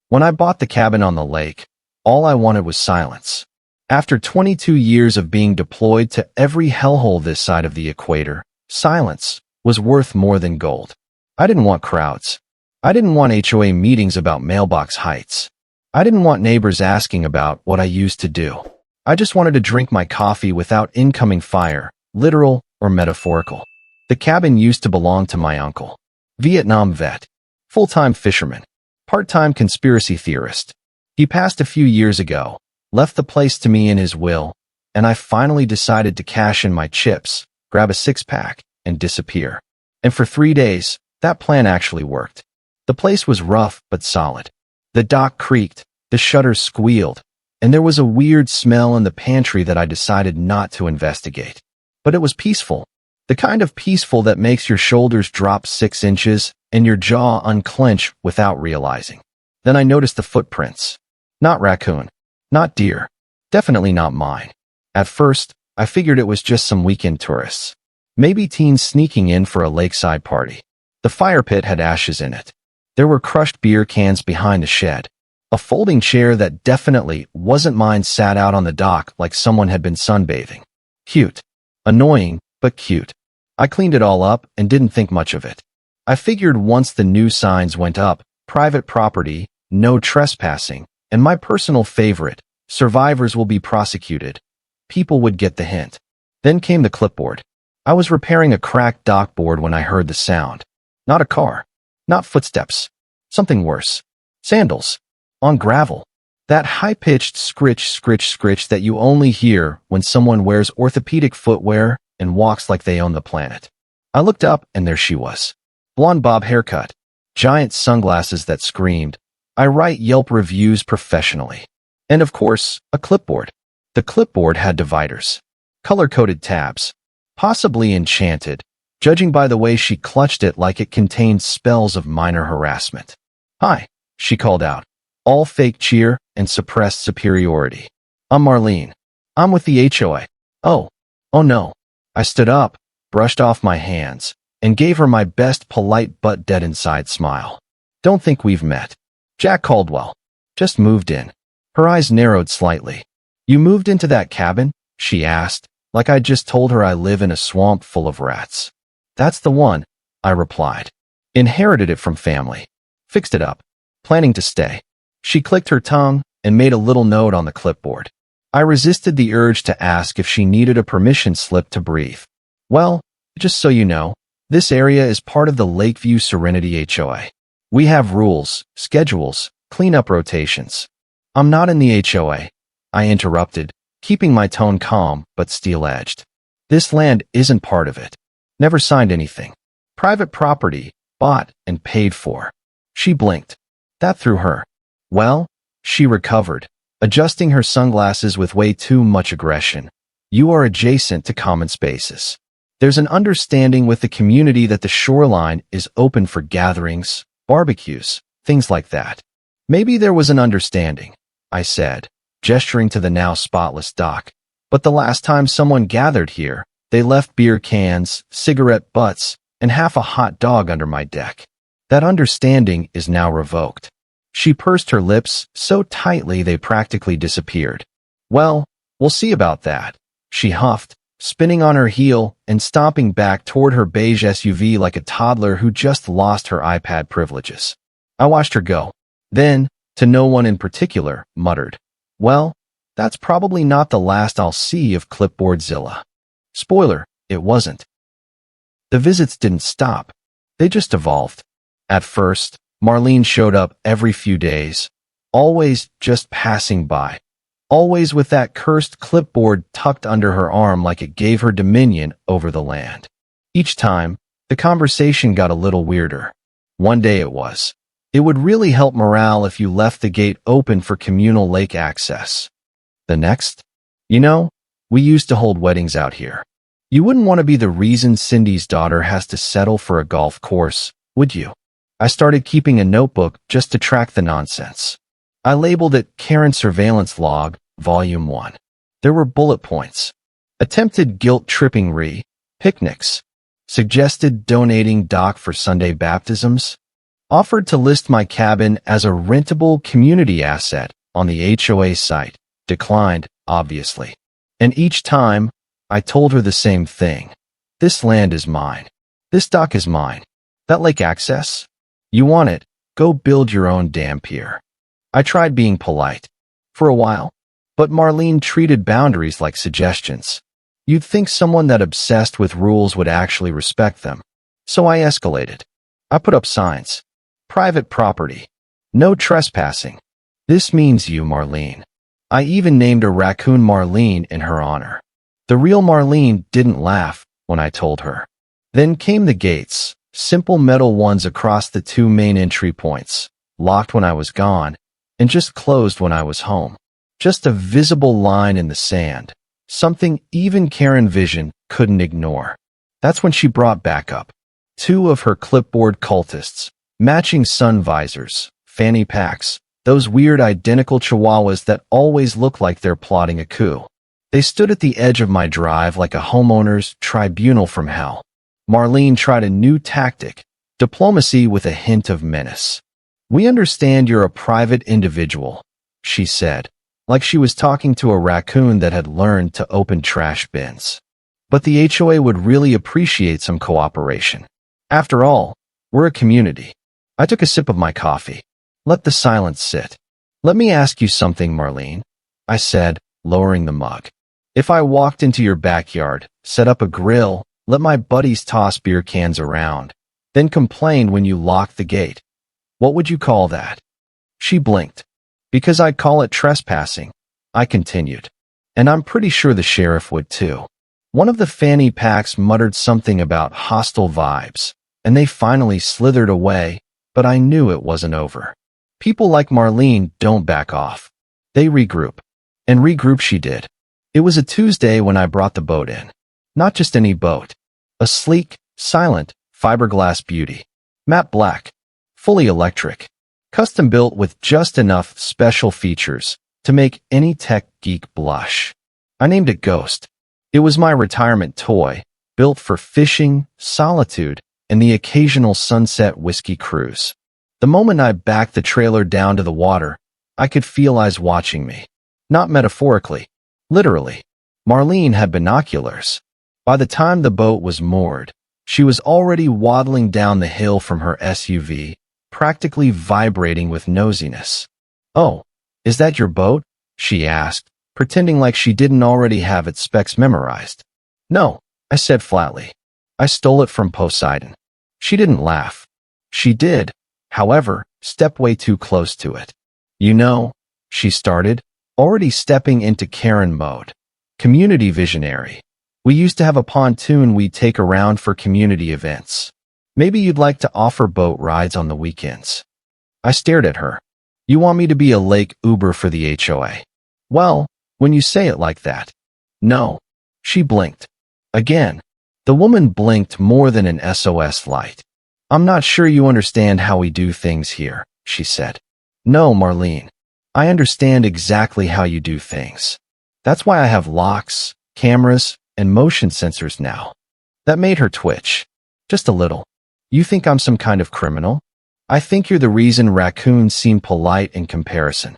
When I bought the cabin on the lake, all I wanted was silence. After 22 years of being deployed to every hellhole this side of the equator, silence was worth more than gold. I didn't want crowds. I didn't want HOA meetings about mailbox heights. I didn't want neighbors asking about what I used to do. I just wanted to drink my coffee without incoming fire, literal or metaphorical. The cabin used to belong to my uncle. Vietnam vet. Full-time fisherman. Part-time conspiracy theorist. He passed a few years ago, left the place to me in his will, and I finally decided to cash in my chips, grab a six-pack, and disappear. And for 3 days, that plan actually worked. The place was rough but solid. The dock creaked, the shutters squealed, and there was a weird smell in the pantry that I decided not to investigate. But it was peaceful. The kind of peaceful that makes your shoulders drop 6 inches and your jaw unclench without realizing. Then I noticed the footprints. Not raccoon. Not deer. Definitely not mine. At first, I figured it was just some weekend tourists. Maybe teens sneaking in for a lakeside party. The fire pit had ashes in it. There were crushed beer cans behind the shed. A folding chair that definitely wasn't mine sat out on the dock like someone had been sunbathing. Cute. Annoying, but cute. I cleaned it all up and didn't think much of it. I figured once the new signs went up, private property, no trespassing, and my personal favorite, survivors will be prosecuted, people would get the hint. Then came the clipboard. I was repairing a cracked dock board when I heard the sound. Not a car. Not footsteps. Something worse. Sandals. On gravel. That high-pitched scritch that you only hear when someone wears orthopedic footwear and walks like they own the planet. I looked up and there she was. Blonde bob haircut. Giant sunglasses that screamed, "I write Yelp reviews professionally." And of course, a clipboard. The clipboard had dividers. Color-coded tabs. Possibly enchanted, judging by the way she clutched it like it contained spells of minor harassment. "Hi," she called out, all fake cheer and suppressed superiority. "I'm Marlene. I'm with the HOA. Oh no." I stood up, brushed off my hands, and gave her my best polite but dead inside smile. "Don't think we've met. Jack Caldwell. Just moved in." Her eyes narrowed slightly. "You moved into that cabin?" she asked, like I'd just told her I live in a swamp full of rats. "That's the one," I replied. "Inherited it from family. Fixed it up. Planning to stay." She clicked her tongue and made a little note on the clipboard. I resisted the urge to ask if she needed a permission slip to breathe. "Well, just so you know, this area is part of the Lakeview Serenity HOA. We have rules, schedules, cleanup rotations." "I'm not in the HOA," I interrupted, keeping my tone calm but steel-edged. "This land isn't part of it. Never signed anything. Private property, bought and paid for." She blinked. That threw her. "Well," she recovered, adjusting her sunglasses with way too much aggression, "you are adjacent to common spaces. There's an understanding with the community that the shoreline is open for gatherings, barbecues, things like that." "Maybe there was an understanding," I said, gesturing to the now spotless dock. "But the last time someone gathered here, they left beer cans, cigarette butts, and half a hot dog under my deck. That understanding is now revoked." She pursed her lips so tightly they practically disappeared. "Well, we'll see about that," she huffed, spinning on her heel and stomping back toward her beige SUV like a toddler who just lost her iPad privileges. I watched her go. Then, to no one in particular, muttered, "Well, that's probably not the last I'll see of Clipboardzilla." Spoiler, it wasn't. The visits didn't stop. They just evolved. At first, Marlene showed up every few days, always just passing by, always with that cursed clipboard tucked under her arm like it gave her dominion over the land. Each time, the conversation got a little weirder. One day it was, "It would really help morale if you left the gate open for communal lake access." The next, "You know, we used to hold weddings out here. You wouldn't want to be the reason Cindy's daughter has to settle for a golf course, would you?" I started keeping a notebook just to track the nonsense. I labeled it Karen Surveillance Log, Volume 1. There were bullet points. Attempted guilt-tripping picnics. Suggested donating dock for Sunday baptisms. Offered to list my cabin as a rentable community asset on the HOA site. Declined, obviously. And each time, I told her the same thing. This land is mine. This dock is mine. That lake access? You want it? Go build your own damn pier. I tried being polite. For a while. But Marlene treated boundaries like suggestions. You'd think someone that obsessed with rules would actually respect them. So I escalated. I put up signs. Private property. No trespassing. This means you, Marlene. I even named a raccoon Marlene in her honor. The real Marlene didn't laugh when I told her. Then came the gates, simple metal ones across the two main entry points, locked when I was gone, and just closed when I was home. Just a visible line in the sand, something even Karen Vision couldn't ignore. That's when she brought back up two of her clipboard cultists, matching sun visors, fanny packs, those weird identical chihuahuas that always look like they're plotting a coup. They stood at the edge of my drive like a homeowner's tribunal from hell. Marlene tried a new tactic, diplomacy with a hint of menace. We understand you're a private individual, she said, like she was talking to a raccoon that had learned to open trash bins. But the HOA would really appreciate some cooperation. After all, we're a community. I took a sip of my coffee. Let the silence sit. Let me ask you something, Marlene, I said, lowering the mug. If I walked into your backyard, set up a grill, let my buddies toss beer cans around, then complained when you locked the gate, what would you call that? She blinked. Because I'd call it trespassing, I continued. And I'm pretty sure the sheriff would too. One of the fanny packs muttered something about hostile vibes, and they finally slithered away, but I knew it wasn't over. People like Marlene don't back off. They regroup. And regroup she did. It was a Tuesday when I brought the boat in. Not just any boat. A sleek, silent, fiberglass beauty. Matte black. Fully electric. Custom built with just enough special features to make any tech geek blush. I named it Ghost. It was my retirement toy, built for fishing, solitude, and the occasional sunset whiskey cruise. The moment I backed the trailer down to the water, I could feel eyes watching me. Not metaphorically. Literally. Marlene had binoculars. By the time the boat was moored, she was already waddling down the hill from her SUV, practically vibrating with nosiness. Oh, is that your boat? She asked, pretending like she didn't already have its specs memorized. No, I said flatly. I stole it from Poseidon. She didn't laugh. She did, however, step way too close to it. You know, she started, already stepping into Karen mode. Community visionary. We used to have a pontoon we'd take around for community events. Maybe you'd like to offer boat rides on the weekends. I stared at her. You want me to be a lake Uber for the HOA? Well, when you say it like that. No. She blinked. Again. The woman blinked more than an SOS light. I'm not sure you understand how we do things here, she said. No, Marlene. I understand exactly how you do things. That's why I have locks, cameras, and motion sensors now. That made her twitch. Just a little. You think I'm some kind of criminal? I think you're the reason raccoons seem polite in comparison.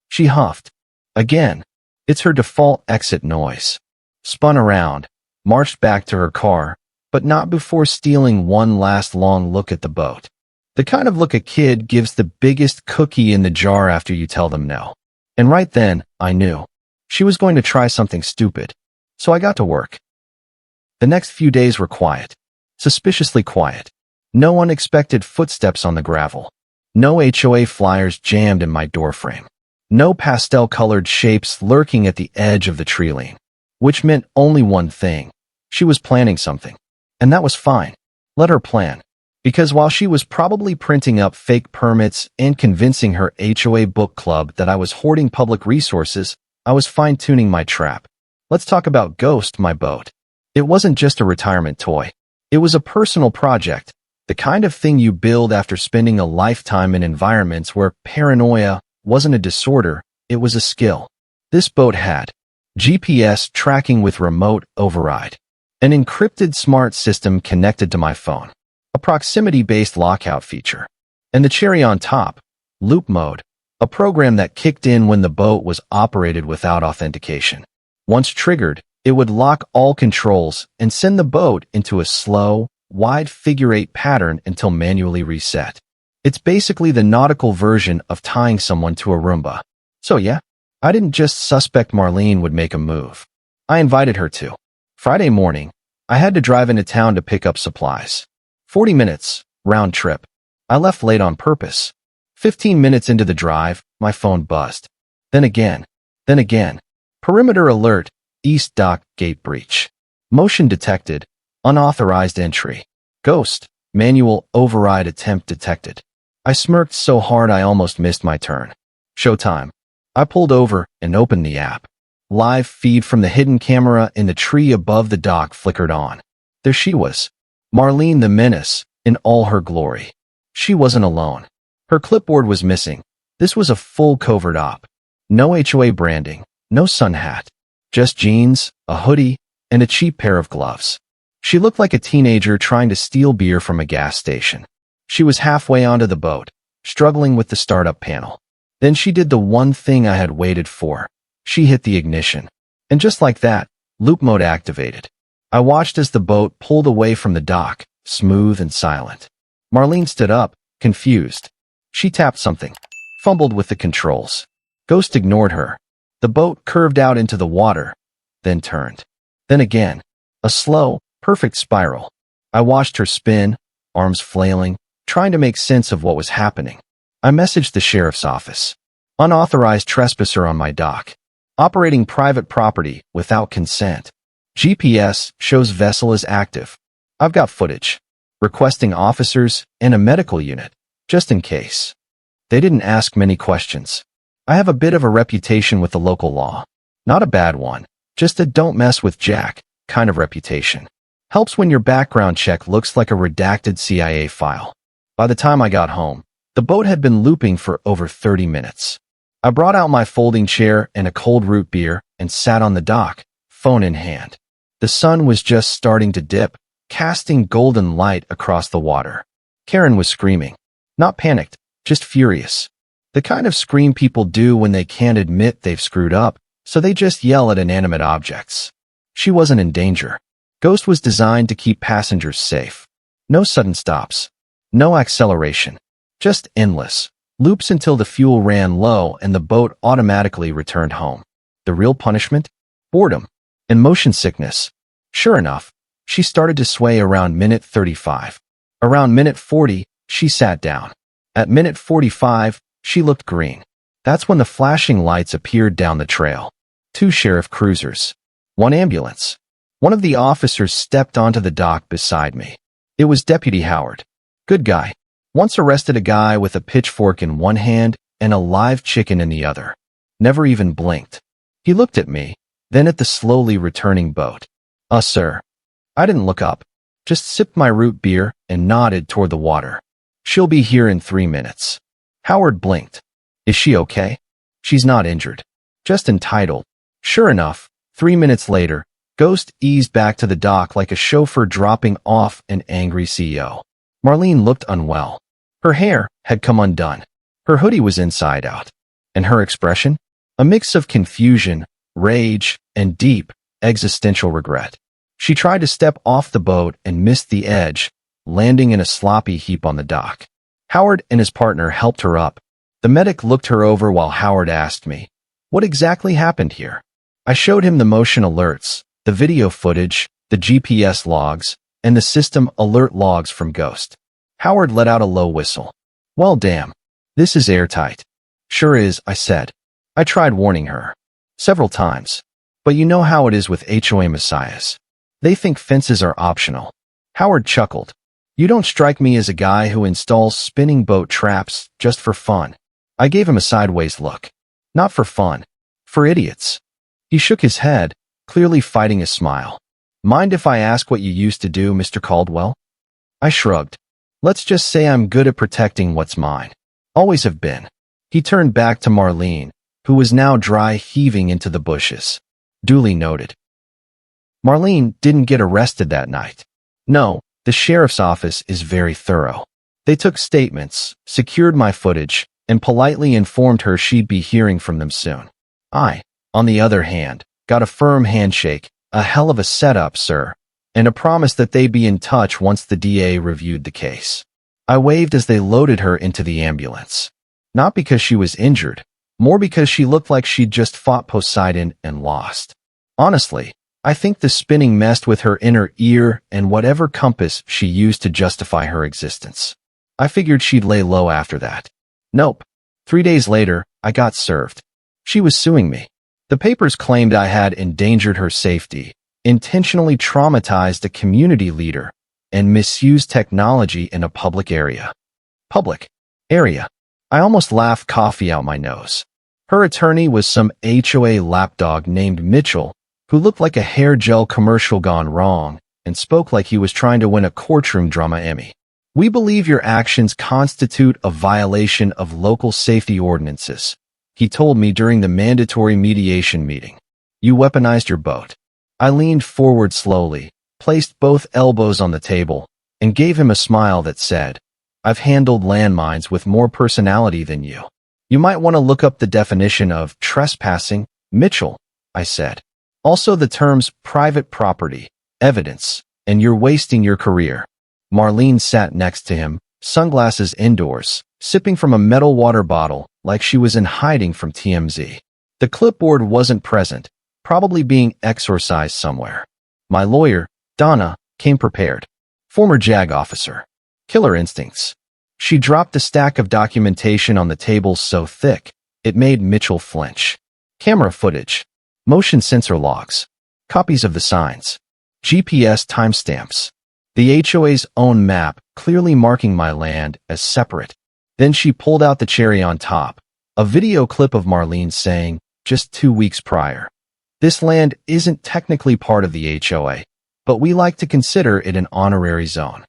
She huffed. Again. It's her default exit noise. Spun around, marched back to her car, but not before stealing one last long look at the boat. The kind of look a kid gives the biggest cookie in the jar after you tell them no. And right then, I knew. She was going to try something stupid. So I got to work. The next few days were quiet. Suspiciously quiet. No unexpected footsteps on the gravel. No HOA flyers jammed in my doorframe. No pastel-colored shapes lurking at the edge of the tree line. Which meant only one thing. She was planning something. And that was fine. Let her plan. Because while she was probably printing up fake permits and convincing her HOA book club that I was hoarding public resources, I was fine-tuning my trap. Let's talk about Ghost, my boat. It wasn't just a retirement toy. It was a personal project, the kind of thing you build after spending a lifetime in environments where paranoia wasn't a disorder, it was a skill. This boat had GPS tracking with remote override, an encrypted smart system connected to my phone, a proximity-based lockout feature, And the cherry on top, loop mode, a program that kicked in when the boat was operated without authentication. Once triggered, it would lock all controls and send the boat into a slow, wide figure-8 pattern until manually reset. It's basically the nautical version of tying someone to a Roomba. So yeah, I didn't just suspect Marlene would make a move. I invited her to. Friday morning, I had to drive into town to pick up supplies. 40 minutes, round trip. I left late on purpose. 15 minutes into the drive, my phone buzzed. Then again. Perimeter alert, East Dock gate breach. Motion detected, unauthorized entry. Ghost, manual override attempt detected. I smirked so hard I almost missed my turn. Showtime. I pulled over and opened the app. Live feed from the hidden camera in the tree above the dock flickered on. There she was. Marlene the Menace, in all her glory. She wasn't alone. Her clipboard was missing. This was a full covert op. No HOA branding, no sun hat. Just jeans, a hoodie, and a cheap pair of gloves. She looked like a teenager trying to steal beer from a gas station. She was halfway onto the boat, struggling with the startup panel. Then she did the one thing I had waited for. She hit the ignition. And just like that, loop mode activated. I watched as the boat pulled away from the dock, smooth and silent. Marlene stood up, confused. She tapped something, fumbled with the controls. Ghost ignored her. The boat curved out into the water, then turned. Then again, a slow, perfect spiral. I watched her spin, arms flailing, trying to make sense of what was happening. I messaged the sheriff's office. Unauthorized trespasser on my dock. Operating private property without consent. GPS shows vessel is active. I've got footage. Requesting officers and a medical unit, just in case. They didn't ask many questions. I have a bit of a reputation with the local law. Not a bad one, just a don't mess with Jack kind of reputation. Helps when your background check looks like a redacted CIA file. By the time I got home, the boat had been looping for over 30 minutes. I brought out my folding chair and a cold root beer and sat on the dock, phone in hand. The sun was just starting to dip, casting golden light across the water. Karen was screaming. Not panicked, just furious. The kind of scream people do when they can't admit they've screwed up, so they just yell at inanimate objects. She wasn't in danger. Ghost was designed to keep passengers safe. No sudden stops. No acceleration. Just endless. Loops until the fuel ran low and the boat automatically returned home. The real punishment? Boredom. And motion sickness. Sure enough, she started to sway around minute 35. Around minute 40, she sat down. At minute 45, she looked green. That's when the flashing lights appeared down the trail. 2 sheriff cruisers. 1 ambulance. One of the officers stepped onto the dock beside me. It was Deputy Howard. Good guy. Once arrested a guy with a pitchfork in one hand and a live chicken in the other. Never even blinked. He looked at me, then at the slowly returning boat. Sir. I didn't look up. Just sipped my root beer and nodded toward the water. She'll be here in 3 minutes. Howard blinked. Is she okay? She's not injured. Just entitled. Sure enough, 3 minutes later, Ghost eased back to the dock like a chauffeur dropping off an angry CEO. Marlene looked unwell. Her hair had come undone. Her hoodie was inside out. And her expression? A mix of confusion, rage, and deep, existential regret. She tried to step off the boat and missed the edge, landing in a sloppy heap on the dock. Howard and his partner helped her up. The medic looked her over while Howard asked me, "What exactly happened here?" I showed him the motion alerts, the video footage, the GPS logs, and the system alert logs from Ghost. Howard let out a low whistle. Well, damn. This is airtight. Sure is, I said. I tried warning her. Several times. But you know how it is with HOA messiahs. They think fences are optional. Howard chuckled. You don't strike me as a guy who installs spinning boat traps just for fun. I gave him a sideways look. Not for fun. For idiots. He shook his head, clearly fighting a smile. Mind if I ask what you used to do, Mr. Caldwell? I shrugged. Let's just say I'm good at protecting what's mine. Always have been. He turned back to Marlene, who was now dry heaving into the bushes. Duly noted. Marlene didn't get arrested that night. No, the sheriff's office is very thorough. They took statements, secured my footage, and politely informed her she'd be hearing from them soon. I, on the other hand, got a firm handshake, a hell of a setup, sir, and a promise that they'd be in touch once the DA reviewed the case. I waved as they loaded her into the ambulance. Not because she was injured, more because she looked like she'd just fought Poseidon and lost. Honestly, I think the spinning messed with her inner ear and whatever compass she used to justify her existence. I figured she'd lay low after that. Nope. 3 days later, I got served. She was suing me. The papers claimed I had endangered her safety, intentionally traumatized a community leader, and misused technology in a public area. Public area. I almost laughed coffee out my nose. Her attorney was some HOA lapdog named Mitchell, who looked like a hair gel commercial gone wrong and spoke like he was trying to win a courtroom drama Emmy. We believe your actions constitute a violation of local safety ordinances, he told me during the mandatory mediation meeting. You weaponized your boat. I leaned forward slowly, placed both elbows on the table, and gave him a smile that said, I've handled landmines with more personality than you. You might want to look up the definition of trespassing, Mitchell, I said. Also the terms private property, evidence, and you're wasting your career. Marlene sat next to him, sunglasses indoors, sipping from a metal water bottle like she was in hiding from TMZ. The clipboard wasn't present, probably being exorcised somewhere. My lawyer, Donna, came prepared. Former JAG officer. Killer instincts. She dropped the stack of documentation on the table so thick, it made Mitchell flinch. Camera footage. Motion sensor logs. Copies of the signs. GPS timestamps. The HOA's own map clearly marking my land as separate. Then she pulled out the cherry on top, a video clip of Marlene saying, just 2 weeks prior, this land isn't technically part of the HOA, but we like to consider it an honorary zone.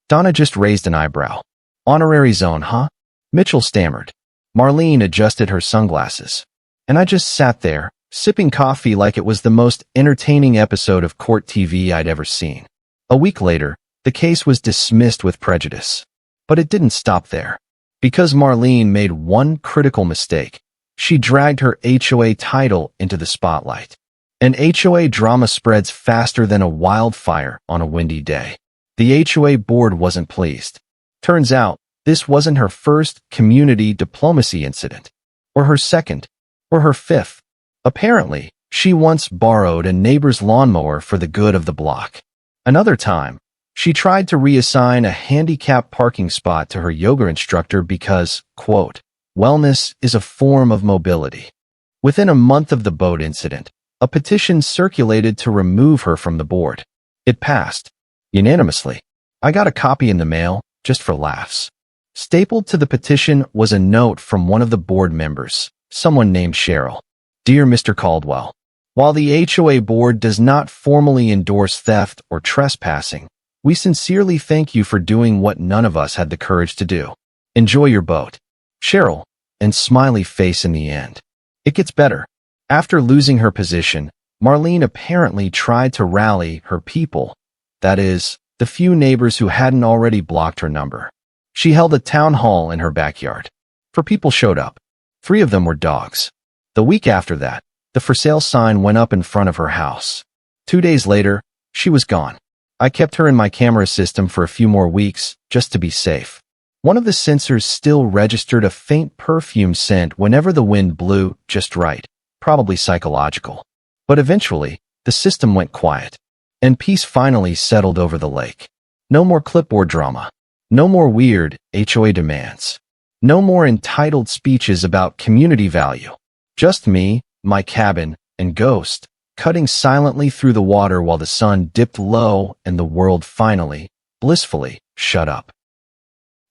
Donna just raised an eyebrow. Honorary zone, huh? Mitchell stammered. Marlene adjusted her sunglasses. And I just sat there, sipping coffee like it was the most entertaining episode of court TV I'd ever seen. A week later, the case was dismissed with prejudice. But it didn't stop there. Because Marlene made one critical mistake, she dragged her HOA title into the spotlight. An HOA drama spreads faster than a wildfire on a windy day. The HOA board wasn't pleased. Turns out, this wasn't her first community diplomacy incident, or her second, or her fifth. Apparently, she once borrowed a neighbor's lawnmower for the good of the block. Another time, she tried to reassign a handicapped parking spot to her yoga instructor because, quote, wellness is a form of mobility. Within a month of the boat incident, a petition circulated to remove her from the board. It passed. Unanimously. I got a copy in the mail, just for laughs. Stapled to the petition was a note from one of the board members, someone named Cheryl. Dear Mr. Caldwell, while the HOA board does not formally endorse theft or trespassing, we sincerely thank you for doing what none of us had the courage to do. Enjoy your boat. Cheryl, and smiley face in the end. It gets better. After losing her position, Marlene apparently tried to rally her people, that is, the few neighbors who hadn't already blocked her number. She held a town hall in her backyard. 4 people showed up. 3 of them were dogs. The week after that, the for sale sign went up in front of her house. 2 days later, she was gone. I kept her in my camera system for a few more weeks, just to be safe. One of the sensors still registered a faint perfume scent whenever the wind blew just right, probably psychological. But eventually, the system went quiet, and peace finally settled over the lake. No more clipboard drama. No more weird HOA demands. No more entitled speeches about community value. Just me, my cabin, and Ghost, cutting silently through the water while the sun dipped low and the world finally, blissfully, shut up.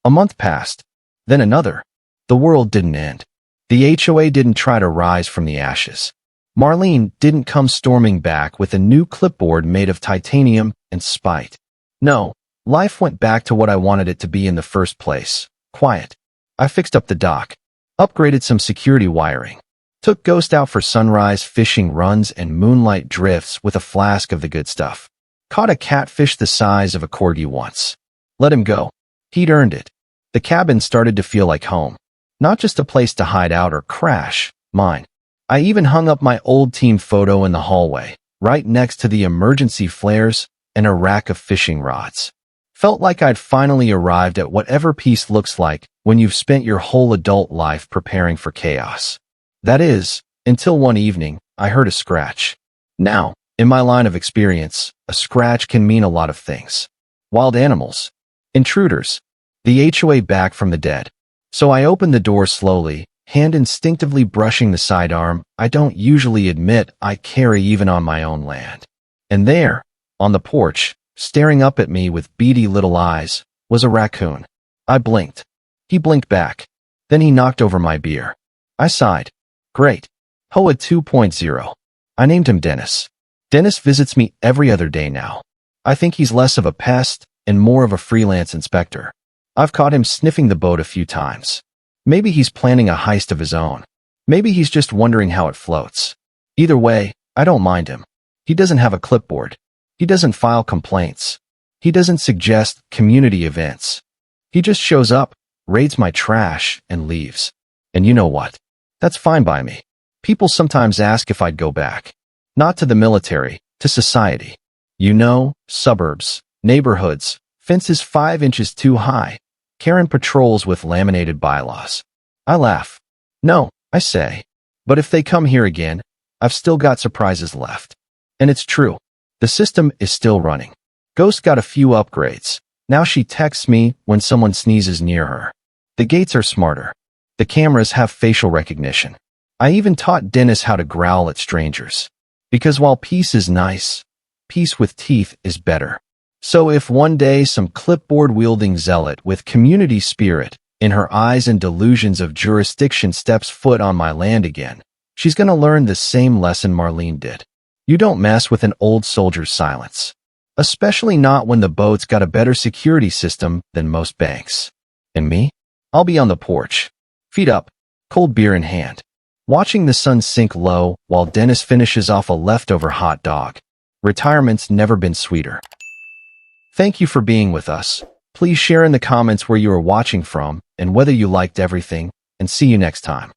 A month passed. Then another. The world didn't end. The HOA didn't try to rise from the ashes. Marlene didn't come storming back with a new clipboard made of titanium and spite. No, life went back to what I wanted it to be in the first place. Quiet. I fixed up the dock. Upgraded some security wiring. Took Ghost out for sunrise fishing runs and moonlight drifts with a flask of the good stuff. Caught a catfish the size of a corgi once. Let him go. He'd earned it. The cabin started to feel like home, not just a place to hide out or crash. Mine. I even hung up my old team photo in the hallway, right next to the emergency flares and a rack of fishing rods. Felt like I'd finally arrived at whatever peace looks like when you've spent your whole adult life preparing for chaos. That is, until one evening, I heard a scratch. Now, in my line of experience, a scratch can mean a lot of things. Wild animals, intruders, the HOA back from the dead. So I opened the door slowly, hand instinctively brushing the sidearm I don't usually admit I carry even on my own land. And there, on the porch, staring up at me with beady little eyes, was a raccoon. I blinked. He blinked back. Then he knocked over my beer. I sighed. Great. HOA 2.0. I named him Dennis. Dennis visits me every other day now. I think he's less of a pest and more of a freelance inspector. I've caught him sniffing the boat a few times. Maybe he's planning a heist of his own. Maybe he's just wondering how it floats. Either way, I don't mind him. He doesn't have a clipboard. He doesn't file complaints. He doesn't suggest community events. He just shows up, raids my trash, and leaves. And you know what? That's fine by me. People sometimes ask if I'd go back. Not to the military, to society. You know, suburbs, neighborhoods, fences 5 inches too high. Karen patrols with laminated bylaws. I laugh. No, I say. But if they come here again, I've still got surprises left. And it's true. The system is still running. Ghost got a few upgrades. Now she texts me when someone sneezes near her. The gates are smarter. The cameras have facial recognition. I even taught Dennis how to growl at strangers. Because while peace is nice, peace with teeth is better. So if one day some clipboard-wielding zealot with community spirit in her eyes and delusions of jurisdiction steps foot on my land again, she's gonna learn the same lesson Marlene did. You don't mess with an old soldier's silence. Especially not when the boat's got a better security system than most banks. And me? I'll be on the porch, feet up, cold beer in hand, watching the sun sink low while Dennis finishes off a leftover hot dog. Retirement's never been sweeter. Thank you for being with us. Please share in the comments where you are watching from and whether you liked everything, and see you next time.